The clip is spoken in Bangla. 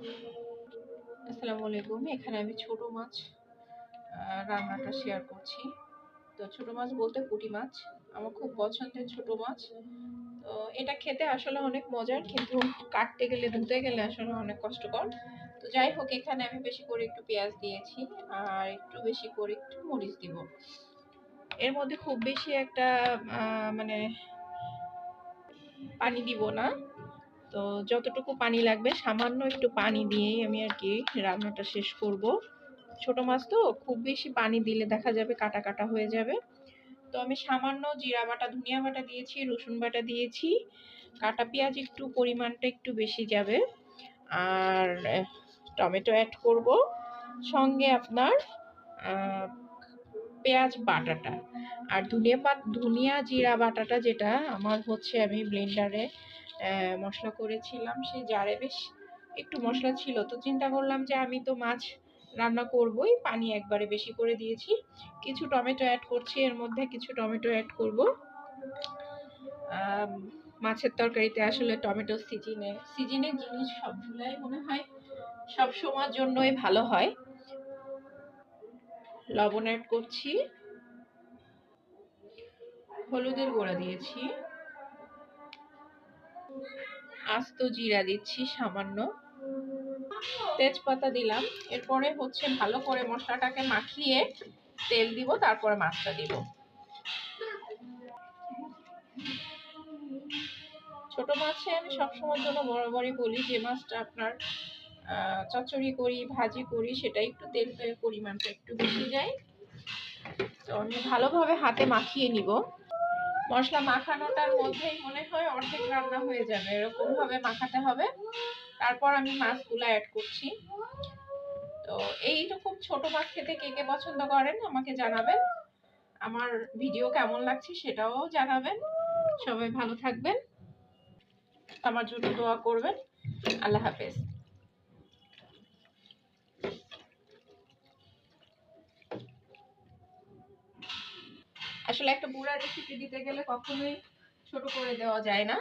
আসসালামু আলাইকুম। এখানে আমি ছোট মাছ রান্নাটা শেয়ার করছি। তো ছোট মাছ বলতে পুঁটি মাছ। আমার খুব পছন্দের ছোট মাছ। তো এটা খেতে আসলে অনেক মজার, কিন্তু কাটতে গেলে ধুতে গেলে আসলে অনেক কষ্টকর। তো যাই হোক, এখানে আমি বেশি করে একটু পেঁয়াজ দিয়েছি আর একটু বেশি করে একটু মরিচ দিব। এর মধ্যে খুব বেশি একটা মানে পানি দিব না। তো যতটুকু পানি লাগবে সামান্য একটু পানি দিয়েই আমি আর কি রান্নাটা শেষ করব। ছোট মাছ তো খুব বেশি পানি দিলে দেখা যাবে কাটা কাটা হয়ে যাবে। তো আমি সামান্য জিরা বাটা, ধনিয়া বাটা দিয়েছি, রসুন বাটা দিয়েছি, কাটা পেঁয়াজ একটু পরিমাণটা একটু বেশি যাবে, আর টমেটো অ্যাড করব, সঙ্গে আপনার পেঁয়াজ বাটাটা আর ধনিয়া জিরা বাটাটা, যেটা আমার হচ্ছে আমি ব্লেন্ডারে মশলা করেছিলাম, সেই জারে বেশ একটু মশলা ছিল। তো চিন্তা করলাম যে আমি তো মাছ রান্না করবই, পানি একবারে বেশি করে দিয়েছি। কিছু টমেটো অ্যাড করছি, এর মধ্যে কিছু টমেটো অ্যাড করব। মাছের তরকারিতে আসলে টমেটো সিজনের জিনিস সবগুলাই মনে হয় সব সময়ের জন্যই ভালো হয়। লবণ অ্যাড করছি, হলুদের গুঁড়া দিয়েছি, আস্ত জিরা দিচ্ছি সামান্য, তেজপাতা দিলাম। এরপরে হচ্ছে ভালো করে মশলাটাকে মাখিয়ে তেল দিব, তারপরে মাছটা দিব। ছোট মাছে আমি সবসময়ের জন্য বরাবরই বলি, যে মাছটা আপনার চচ্চড়ি করি, ভাজি করি, সেটা একটু তেলের পরিমাণটা একটু বেশি যায়। তো আমি ভালোভাবে হাতে মাখিয়ে নিব। মশলা মাখানোটার মধ্যেই মনে হয় অর্ধেক রান্না হয়ে যাবে, এরকম ভাবে মাখাতে হবে। তারপর আমি মাছগুলো অ্যাড করছি। তো এইরকম ছোট মাছ খেতে কে কে পছন্দ করেন আমাকে জানাবেন। আমার ভিডিও কেমন লাগছে সেটাও জানাবেন। সবাই ভালো থাকবেন, আমার জন্য দোয়া করবেন। আল্লাহ হাফেজ। আসলে একটা বুড়া রেসিপি দিতে গেলে কখনোই ছোট করে দেওয়া যায় না।